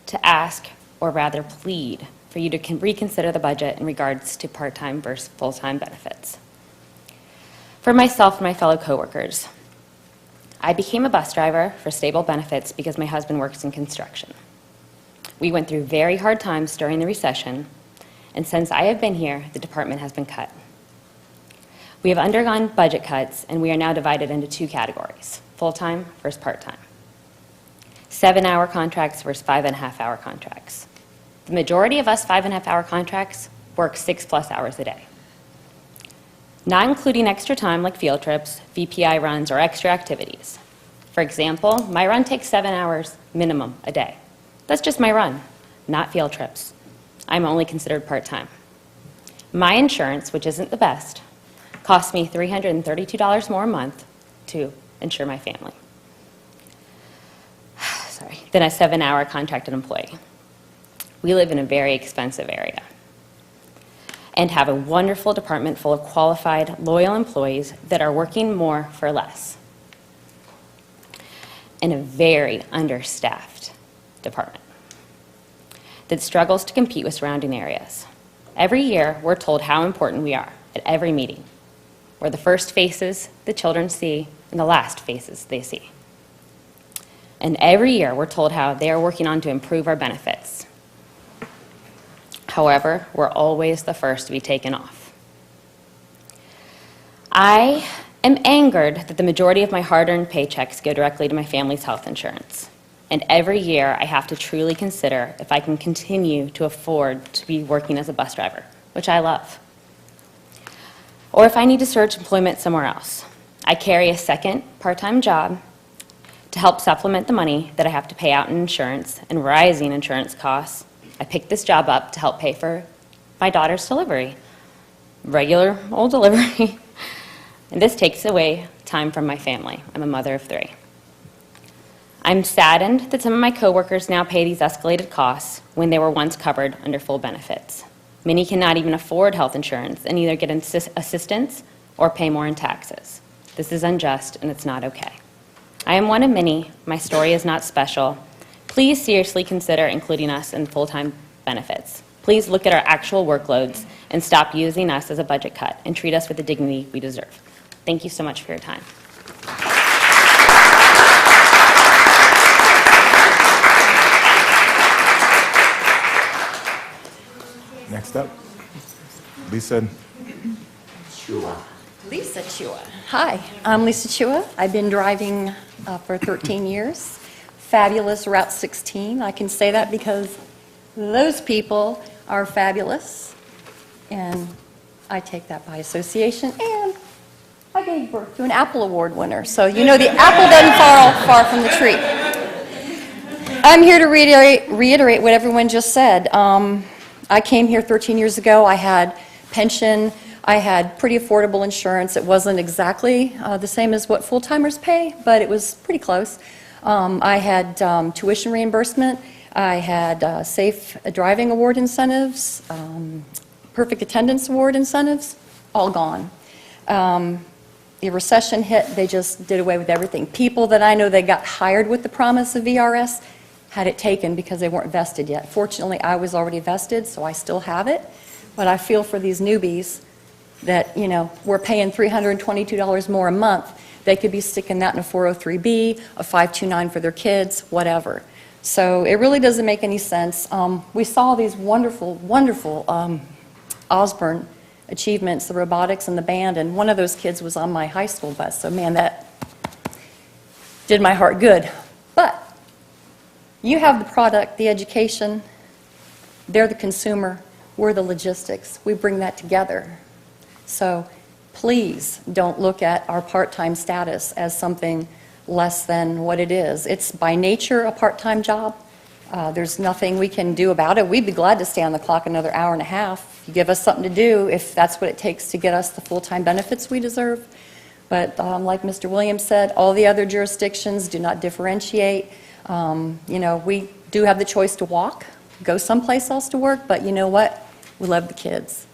to ask, or rather plead, for you to reconsider the budget in regards to part-time versus full-time benefits. For myself and my fellow coworkers, I became a bus driver for stable benefits because my husband works in construction. We went through very hard times during the recession, and since I have been here, the department has been cut. We have undergone budget cuts, and we are now divided into two categories: full-time versus part-time. 7-hour contracts versus 5.5-hour contracts. The majority of us 5.5-hour contracts work 6+ hours a day, not including extra time like field trips, VPI runs, or extra activities. For example, my run takes 7 hours minimum a day. That's just my run, not field trips. I'm only considered part-time. My insurance, which isn't the best, costs me $332 more a month to insure my family. than a 7-hour contracted employee. We live in a very expensive area and have a wonderful department full of qualified, loyal employees that are working more for less. In a very understaffed department that struggles to compete with surrounding areas. Every year, we're told how important we are at every meeting. We're the first faces the children see and the last faces they see. And every year, we're told how they are working on to improve our benefits. However, we're always the first to be taken off. I am angered that the majority of my hard-earned paychecks go directly to my family's health insurance. And every year, I have to truly consider if I can continue to afford to be working as a bus driver, which I love, or if I need to search employment somewhere else. I carry a second part-time job to help supplement the money that I have to pay out in insurance and rising insurance costs. I picked this job up to help pay for my daughter's delivery, regular old delivery. And this takes away time from my family. I'm a mother of 3. I'm saddened that some of my coworkers now pay these escalated costs when they were once covered under full benefits. Many cannot even afford health insurance and either get assistance or pay more in taxes. This is unjust and it's not okay. I am one of many. My story is not special. Please seriously consider including us in full-time benefits. Please look at our actual workloads and stop using us as a budget cut and treat us with the dignity we deserve. Thank you so much for your time. Next up, Lisa Chua. Lisa Chua. Hi, I'm Lisa Chua. I've been driving for 13 years. Fabulous Route 16. I can say that because those people are fabulous, and I take that by association. And I gave birth to an Apple Award winner, so you know the apple doesn't fall far from the tree. I'm here to reiterate what everyone just said. I came here 13 years ago. I had pension. I had pretty affordable insurance. It wasn't exactly the same as what full-timers pay, but it was pretty close. I had tuition reimbursement. I had safe driving award incentives, perfect attendance award incentives, all gone. The recession hit, they just did away with everything. People that I know that got hired with the promise of VRS had it taken because they weren't vested yet. Fortunately, I was already vested, so I still have it. But I feel for these newbies that, you know, we're paying $322 more a month. They could be sticking that in a 403B, a 529 for their kids, whatever. So it really doesn't make any sense. We saw these wonderful, wonderful Osborne achievements, the robotics and the band, and one of those kids was on my high school bus. So man, that did my heart good. But you have the product, the education, they're the consumer, we're the logistics. We bring that together. So please don't look at our part-time status as something less than what it is. It's by nature a part-time job. There's nothing we can do about it. We'd be glad to stay on the clock another hour and a half. You give us something to do if that's what it takes to get us the full-time benefits we deserve. But like Mr. Williams said, all the other jurisdictions do not differentiate. You know, we do have the choice to walk, go someplace else to work, but you know what? We love the kids.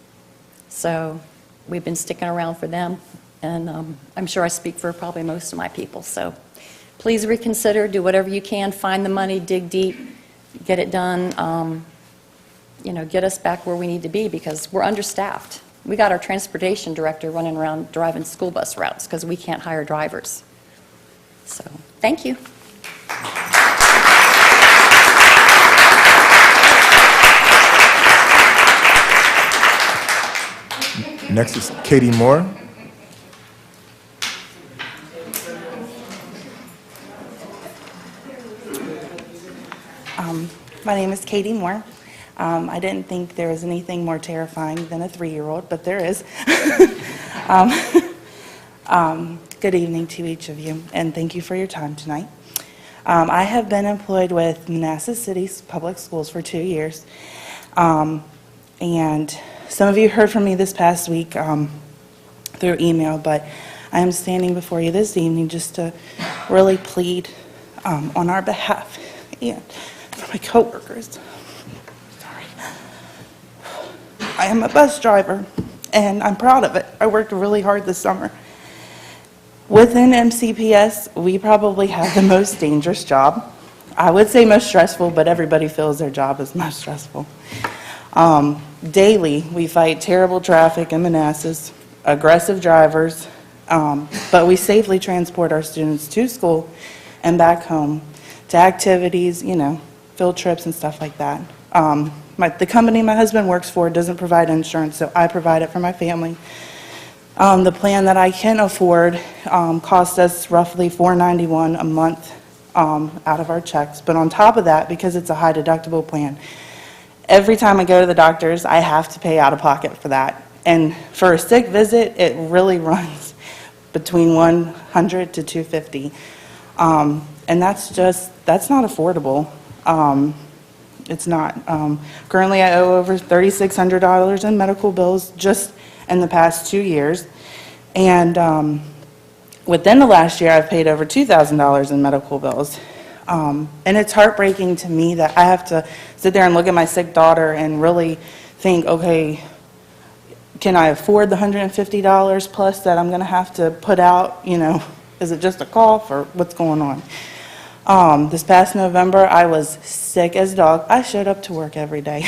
So we've been sticking around for them, and I'm sure I speak for probably most of my people. So please reconsider, do whatever you can, find the money, dig deep, get it done, you know, get us back where we need to be because we're understaffed. We got our transportation director running around driving school bus routes because we can't hire drivers. So, thank you. Next is Katie Moore. My name is Katie Moore. I didn't think there was anything more terrifying than a 3-year-old, but there is. Good evening to each of you, and thank you for your time tonight. I have been employed with Manassas City Public Schools for 2 years, and some of you heard from me this past week through email, but I am standing before you this evening just to really plead on our behalf and for my coworkers. Sorry. I am a bus driver, and I'm proud of it. I worked really hard this summer. Within MCPS, we probably have the most dangerous job. I would say most stressful, but everybody feels their job is most stressful. Daily, we fight terrible traffic in Manassas, aggressive drivers, but we safely transport our students to school and back home to activities, you know, field trips and stuff like that. The company my husband works for doesn't provide insurance, so I provide it for my family. The plan that I can afford costs us roughly $491 a month out of our checks. But on top of that, because it's a high deductible plan, every time I go to the doctor's, I have to pay out of pocket for that. And for a sick visit, it really runs between $100 to $250. And that's not affordable. It's not. Currently, I owe over $3,600 in medical bills just in the past 2 years. And within the last year, I've paid over $2,000 in medical bills. And it's heartbreaking to me that I have to sit there and look at my sick daughter and really think, okay, can I afford the $150 plus that I'm going to have to put out? You know, is it just a cough or what's going on? This past November, I was sick as a dog. I showed up to work every day,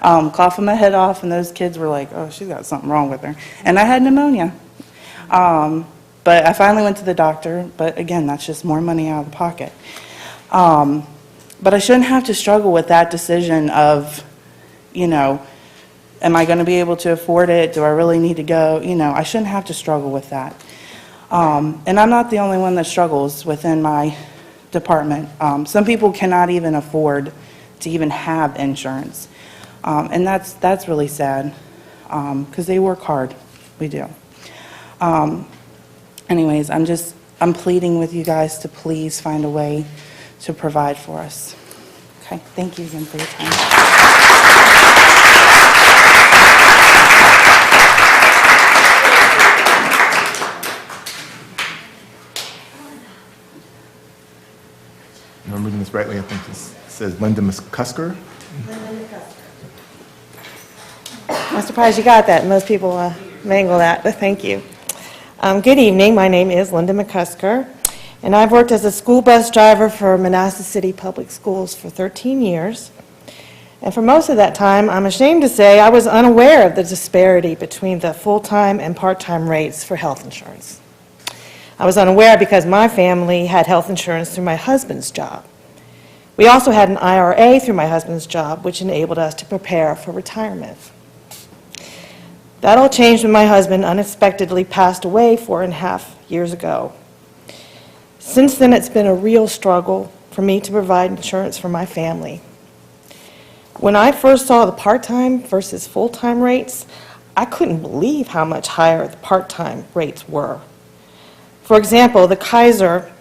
coughing my head off, and those kids were like, oh, she's got something wrong with her. And I had pneumonia. But I finally went to the doctor, but again, that's just more money out of the pocket. But I shouldn't have to struggle with that decision of, you know, am I going to be able to afford it? Do I really need to go? You know, I shouldn't have to struggle with that. And I'm not the only one that struggles within my department. Some people cannot even afford to even have insurance. And that's really sad, because they work hard. We do. Anyways, I'm pleading with you guys to please find a way to provide for us. Okay, thank you again for your time. If I'm reading this rightly, I think this says Linda McCusker. I'm surprised you got that. Most people mangle that, but thank you. Good evening. My name is Linda McCusker, and I've worked as a school bus driver for Manassas City Public Schools for 13 years. And for most of that time, I'm ashamed to say I was unaware of the disparity between the full-time and part-time rates for health insurance. I was unaware because my family had health insurance through my husband's job. We also had an IRA through my husband's job, which enabled us to prepare for retirement. That all changed when my husband unexpectedly passed away 4.5 years ago. Since then, it's been a real struggle for me to provide insurance for my family. When I first saw the part-time versus full-time rates, I couldn't believe how much higher the part-time rates were. For example, for Kaiser,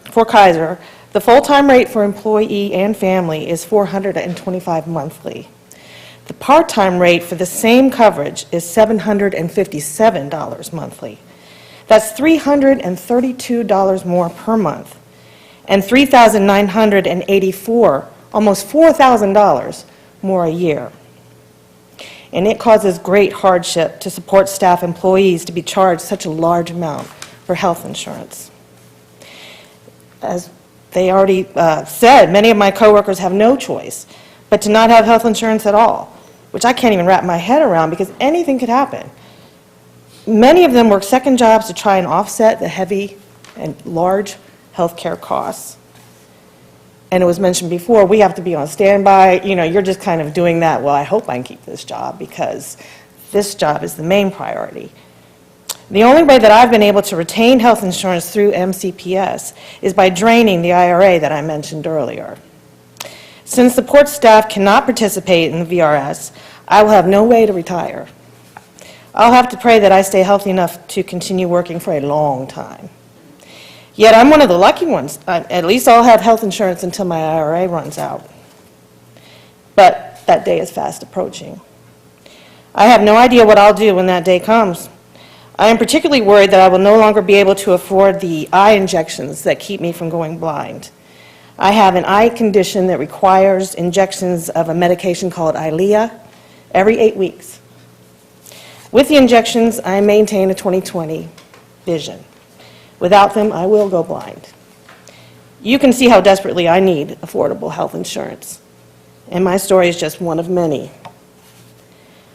the full-time rate for employee and family is $425 monthly. The part-time rate for the same coverage is $757 monthly. That's $332 more per month, and $3,984, almost $4,000 more a year. And it causes great hardship to support staff employees to be charged such a large amount for health insurance. As they already said, many of my coworkers have no choice but to not have health insurance at all, which I can't even wrap my head around because anything could happen. Many of them work second jobs to try and offset the heavy and large health care costs. And it was mentioned before, we have to be on standby. You know, you're just kind of doing that, well, I hope I can keep this job because this job is the main priority. The only way that I've been able to retain health insurance through MCPS is by draining the IRA that I mentioned earlier. Since support staff cannot participate in the VRS, I will have no way to retire. I'll have to pray that I stay healthy enough to continue working for a long time. Yet I'm one of the lucky ones. At least I'll have health insurance until my IRA runs out. But that day is fast approaching. I have no idea what I'll do when that day comes. I am particularly worried that I will no longer be able to afford the eye injections that keep me from going blind. I have an eye condition that requires injections of a medication called Eylea every 8 weeks. With the injections, I maintain a 20/20 vision. Without them, I will go blind. You can see how desperately I need affordable health insurance, and my story is just one of many.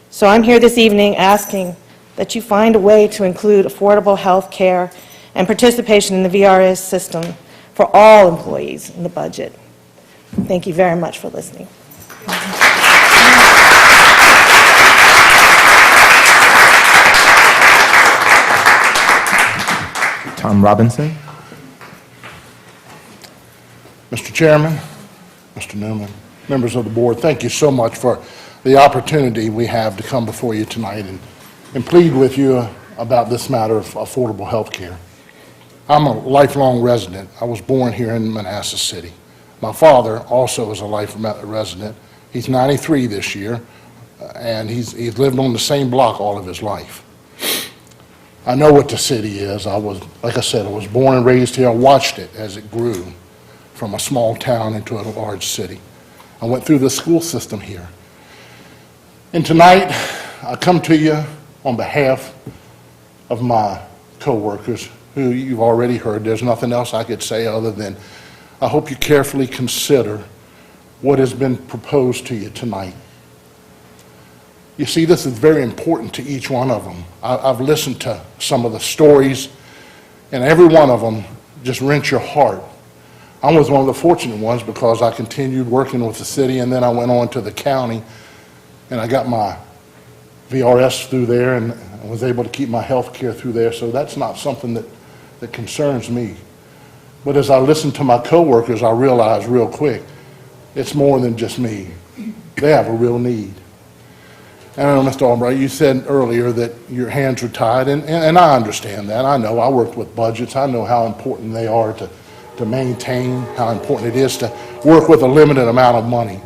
So I'm here this evening asking that you find a way to include affordable health care and participation in the VRS system for all employees in the budget. Thank you very much for listening. Tom Robinson. Mr. Chairman, Mr. Newman, members of the board, thank you so much for the opportunity we have to come before you tonight and plead with you about this matter of affordable health care. I'm a lifelong resident. I was born here in Manassas City. My father also is a life resident. He's 93 this year, and he's lived on the same block all of his life. I know what the city is. Like I said, I was born and raised here. I watched it as it grew from a small town into a large city. I went through the school system here. And tonight, I come to you on behalf of my coworkers, who you've already heard. There's nothing else I could say other than I hope you carefully consider what has been proposed to you tonight. You see, this is very important to each one of them. I've listened to some of the stories, and every one of them just rent your heart. I was one of the fortunate ones because I continued working with the city, and then I went on to the county, and I got my VRS through there, and I was able to keep my health care through there, so that's not something that concerns me. But as I listened to my coworkers, I realized real quick, it's more than just me. They have a real need. And I know, Mr. Albright, you said earlier that your hands are tied, and I understand that. I know. I worked with budgets. I know how important they are to maintain, how important it is to work with a limited amount of money.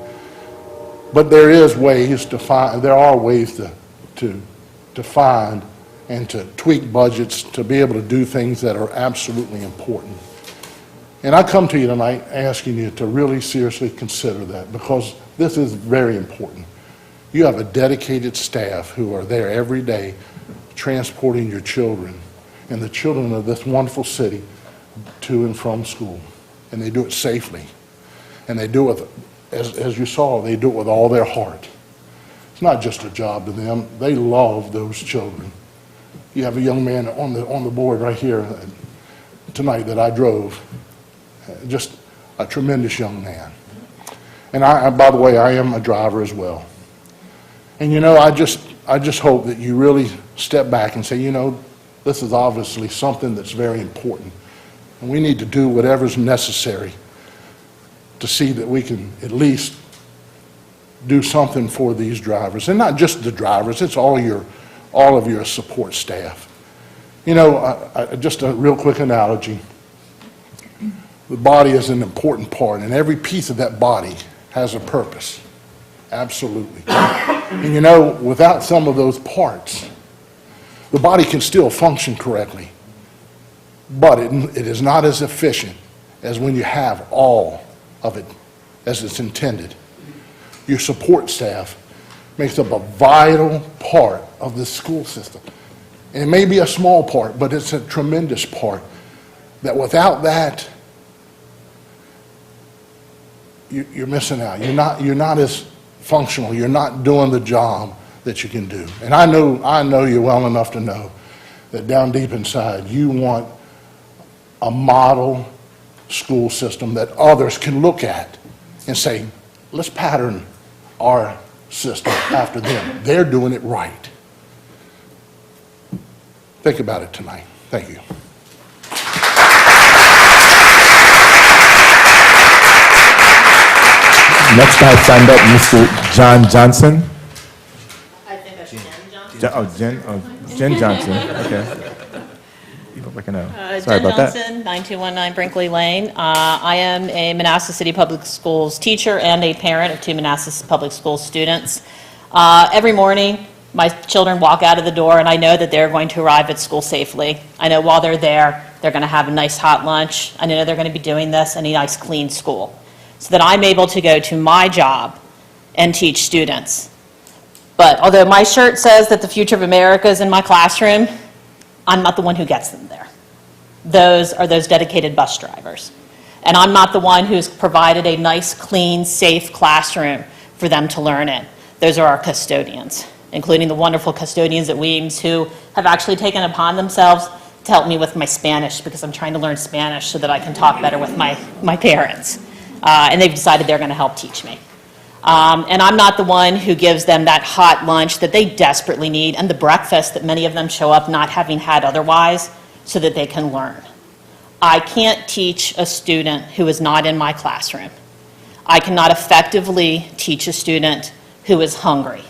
But there are ways to find and to tweak budgets to be able to do things that are absolutely important. And I come to you tonight asking you to really seriously consider that, because this is very important. You have a dedicated staff who are there every day transporting your children and the children of this wonderful city to and from school. And they do it safely. And they do it, as you saw, they do it with all their heart. It's not just a job to them. They love those children. You have a young man on the board right here tonight that I drove, just a tremendous young man. And by the way, I am a driver as well. And you know, I just hope that you really step back and say, you know, this is obviously something that's very important. And we need to do whatever's necessary to see that we can at least do something for these drivers. And not just the drivers, it's all of your support staff. You know, just a real quick analogy. The body is an important part, and every piece of that body has a purpose. Absolutely. And you know, without some of those parts, the body can still function correctly, but it is not as efficient as when you have all of it as it's intended. Your support staff makes up a vital part of the school system. And it may be a small part, but it's a tremendous part. That without that, you're missing out. You're not as functional. You're not doing the job that you can do. And I know you well enough to know that down deep inside, you want a model school system that others can look at and say, let's pattern our system after them. They're doing it right. Think about it tonight. Thank you. Next I signed up Mr. John Johnson. I think that's Jen Johnson. Jen Johnson, okay. You look like I know. Sorry Jen about that. Johnson, 9219 Brinkley Lane. I am a Manassas City Public Schools teacher and a parent of 2 Manassas Public Schools students. Every morning, my children walk out of the door, and I know that they're going to arrive at school safely. I know while they're there, They're going to have a nice hot lunch. I know they're going to be doing this in a nice clean school, so that I'm able to go to my job and teach students. But although my shirt says that the future of America is in my classroom, I'm not the one who gets them there. Those are those dedicated bus drivers. And I'm not the one who's provided a nice, clean, safe classroom for them to learn in. Those are our custodians, including the wonderful custodians at Weems who have actually taken it upon themselves to help me with my Spanish, because I'm trying to learn Spanish so that I can talk better with my parents. And they've decided they're going to help teach me. And I'm not the one who gives them that hot lunch that they desperately need and the breakfast that many of them show up not having had otherwise so that they can learn. I can't teach a student who is not in my classroom. I cannot effectively teach a student who is hungry.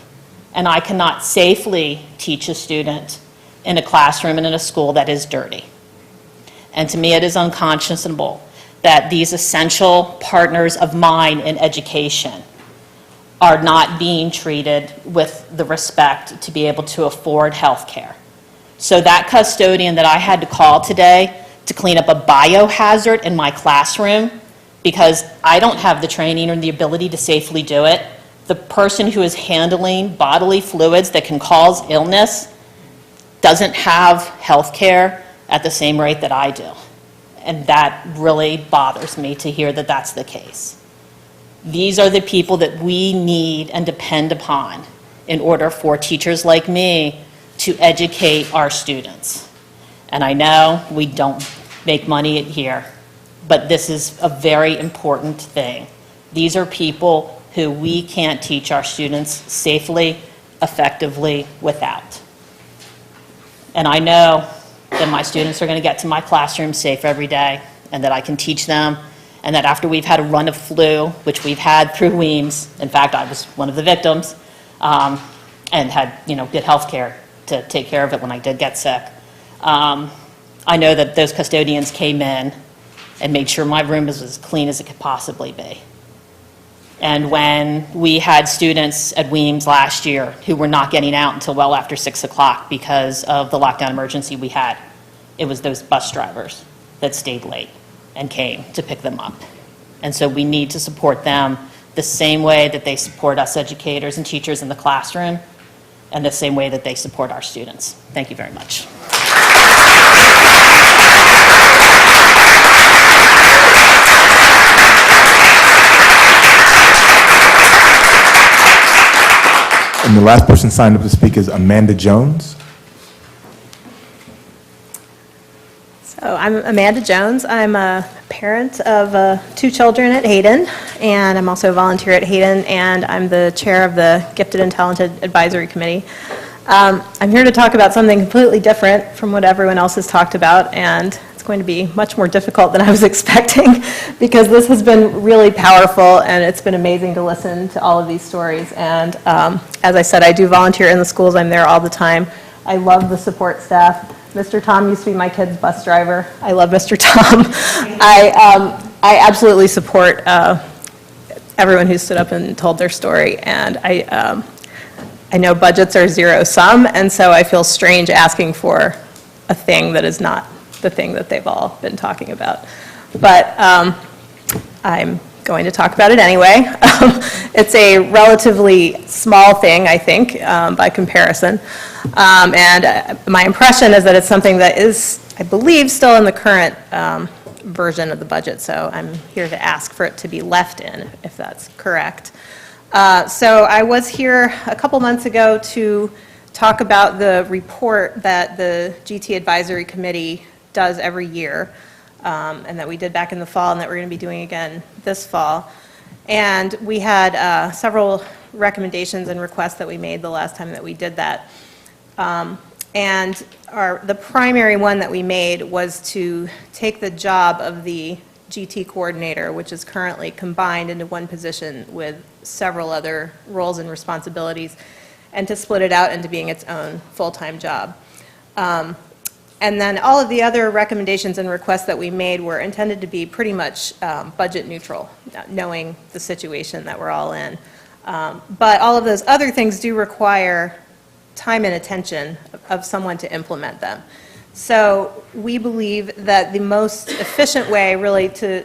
And I cannot safely teach a student in a classroom and in a school that is dirty. And to me, it is unconscionable that these essential partners of mine in education are not being treated with the respect to be able to afford health care. So that custodian that I had to call today to clean up a biohazard in my classroom, because I don't have the training or the ability to safely do it, the person who is handling bodily fluids that can cause illness doesn't have health care at the same rate that I do. And that really bothers me to hear that that's the case. These are the people that we need and depend upon in order for teachers like me to educate our students. And I know we don't make money here, but this is a very important thing. These are people who we can't teach our students safely, effectively without. And I know that my students are going to get to my classroom safe every day, and that I can teach them, and that after we've had a run of flu, which we've had through Weems, in fact, I was one of the victims, and had, good health care to take care of it when I did get sick. I know that those custodians came in and made sure my room was as clean as it could possibly be. And when we had students at Weems last year who were not getting out until well after 6 o'clock because of the lockdown emergency we had, it was those bus drivers that stayed late and came to pick them up. And so we need to support them the same way that they support us educators and teachers in the classroom, and the same way that they support our students. Thank you very much. And the last person signed up to speak is Amanda Jones. So I'm Amanda Jones. I'm a parent of 2 children at Hayden, and I'm also a volunteer at Hayden, and I'm the chair of the Gifted and Talented Advisory Committee. I'm here to talk about something completely different from what everyone else has talked about, and it's going to be much more difficult than I was expecting, because this has been really powerful, and it's been amazing to listen to all of these stories. And as I said, I do volunteer in the schools. I'm there all the time. I love the support staff. Mr. Tom used to be my kid's bus driver. I love Mr. Tom. I absolutely support everyone who stood up and told their story, and I know budgets are zero-sum, and so I feel strange asking for a thing that is not the thing that they've all been talking about. But I'm going to talk about it anyway. It's a relatively small thing, I think, by comparison. And my impression is that it's something that is, I believe, still in the current version of the budget, so I'm here to ask for it to be left in, if that's correct. So I was here a couple months ago to talk about the report that the GT Advisory Committee does every year, and that we did back in the fall, and that we're going to be doing again this fall. And we had several recommendations and requests that we made the last time that we did that. And the primary one that we made was to take the job of the GT coordinator, which is currently combined into one position with several other roles and responsibilities, and to split it out into being its own full-time job. And then all of the other recommendations and requests that we made were intended to be pretty much budget neutral, knowing the situation that we're all in. But all of those other things do require time and attention of someone to implement them. So we believe that the most efficient way really to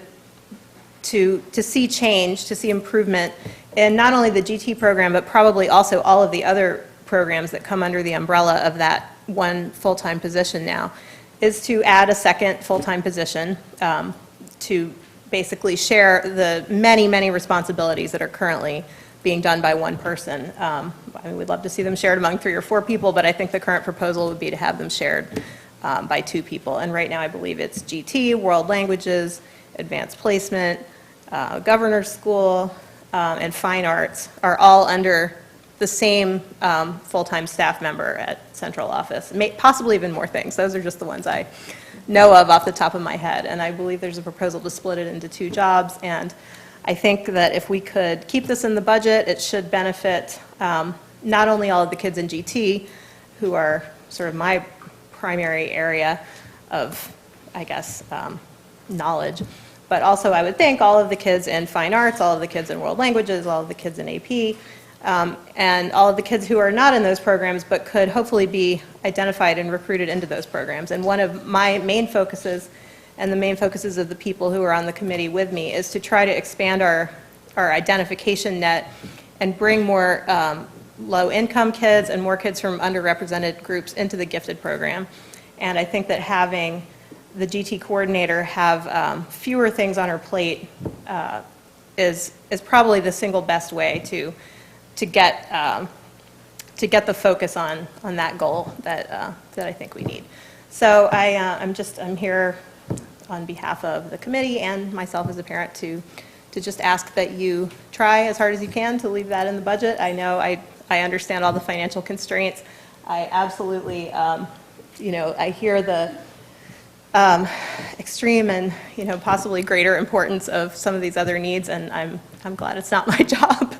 see change, to see improvement in not only the GT program, but probably also all of the other programs that come under the umbrella of that one full-time position now, is to add a second full-time position to basically share the many, many responsibilities that are currently being done by one person. I mean, we'd love to see them shared among 3 or 4 people, but I think the current proposal would be to have them shared by 2 people. And right now, I believe it's GT, World Languages, Advanced Placement, Governor's School, and Fine Arts are all under the same full-time staff member at central office, possibly even more things. Those are just the ones I know of off the top of my head. And I believe there's a proposal to split it into 2 jobs. And I think that if we could keep this in the budget, it should benefit not only all of the kids in GT, who are sort of my primary area of, I guess, knowledge, but also I would think all of the kids in Fine Arts, all of the kids in World Languages, all of the kids in AP, and all of the kids who are not in those programs but could hopefully be identified and recruited into those programs. And one of my main focuses, and the main focuses of the people who are on the committee with me, is to try to expand our identification net and bring more low-income kids and more kids from underrepresented groups into the gifted program. And I think that having the GT coordinator have fewer things on her plate is probably the single best way to get the focus on that goal that I think we need. So I'm here on behalf of the committee and myself as a parent to just ask that you try as hard as you can to leave that in the budget. I know I understand all the financial constraints. I absolutely, I hear the extreme and, possibly greater importance of some of these other needs, and I'm glad it's not my job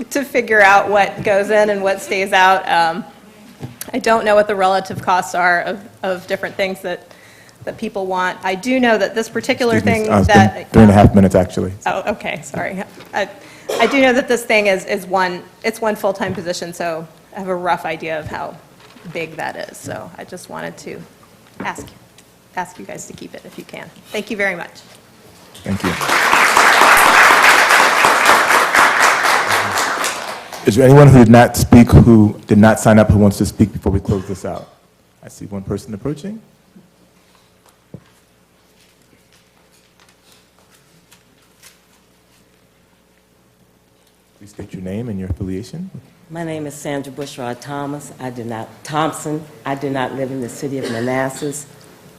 to figure out what goes in and what stays out. I don't know what the relative costs are of different things that people want. I do know that this particular thing It's that... been 3.5 minutes, actually. Oh, okay, sorry. I do know that this thing is one full-time position, so I have a rough idea of how big that is. So I just wanted to ask you guys to keep it if you can. Thank you very much. Thank you. Is there anyone who did not speak, who did not sign up, who wants to speak before we close this out? I see one person approaching. Please state your name and your affiliation. My name is Sandra Bushrod Thompson. I do not live in the city of Manassas.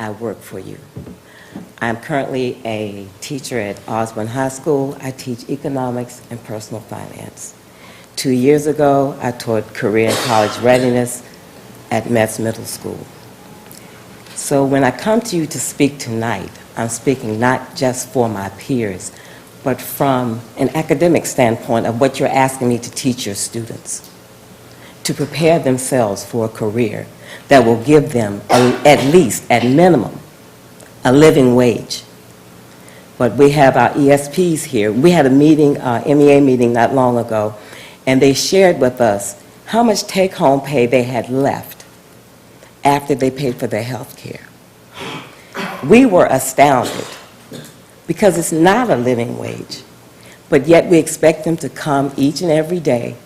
I work for you. I'm currently a teacher at Osborne High School. I teach economics and personal finance. 2 years ago, I taught career and college readiness at Metz Middle School. So when I come to you to speak tonight, I'm speaking not just for my peers, but from an academic standpoint of what you're asking me to teach your students, to prepare themselves for a career that will give them, at least, at minimum, a living wage. But we have our ESPs here. We had a meeting, MEA meeting not long ago, and they shared with us how much take-home pay they had left after they paid for their health care. We were astounded because it's not a living wage, but yet we expect them to come each and every day,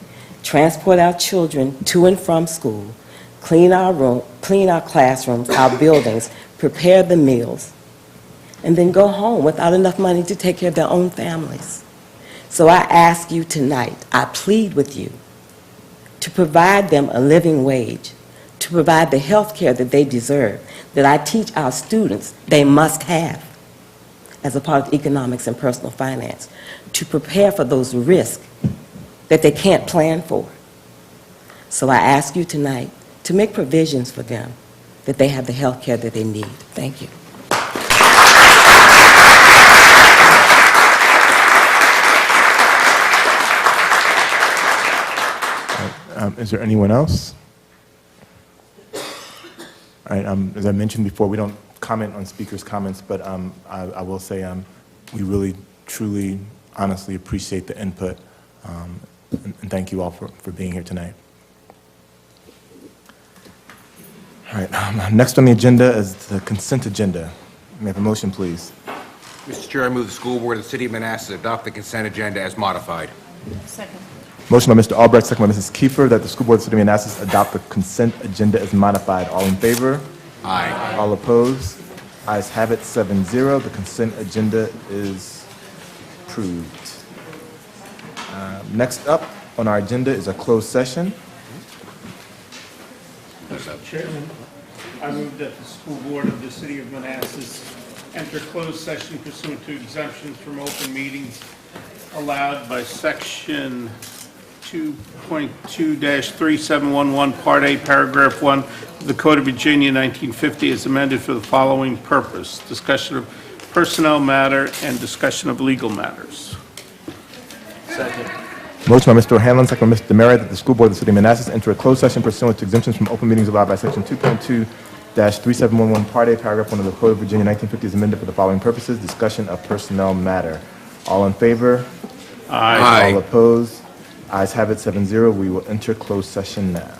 transport our children to and from school, clean our classrooms, our buildings, prepare the meals, and then go home without enough money to take care of their own families. So I ask you tonight, I plead with you to provide them a living wage, to provide the health care that they deserve, that I teach our students they must have as a part of economics and personal finance, to prepare for those risks that they can't plan for. So I ask you tonight to make provisions for them, that they have the health care that they need. Thank you. Is there anyone else? All right, as I mentioned before, we don't comment on speakers' comments, but I will say we really, truly, honestly appreciate the input, and thank you all for being here tonight. All right, next on the agenda is the consent agenda. May I have a motion, please? Mr. Chair, I move the school board of the city of Manassas adopt the consent agenda as modified. Second. Motion by Mr. Albrecht, second by Mrs. Kiefer, that the school board of the city of Manassas adopt the consent agenda as modified. All in favor? Aye. All opposed? Ayes have it, 7-0. The consent agenda is approved. Next up on our agenda is a closed session. Mr. Chairman, I move that the school board of the city of Manassas enter closed session pursuant to exemptions from open meetings allowed by section 2.2-3711, Part A, Paragraph 1 of the Code of Virginia 1950 as amended for the following purpose: discussion of personnel matter and discussion of legal matters. Second. Motion by Mr. O'Hanlon, second by Mr. Demerit, that the school board of the city of Manassas enter a closed session pursuant to exemptions from open meetings allowed by section 2.2-3711, Part A, Paragraph 1 of the Code of Virginia 1950 as amended for the following purposes: discussion of personnel matter. All in favor? Aye. All opposed? Ayes have it, 7-0. We will enter closed session now.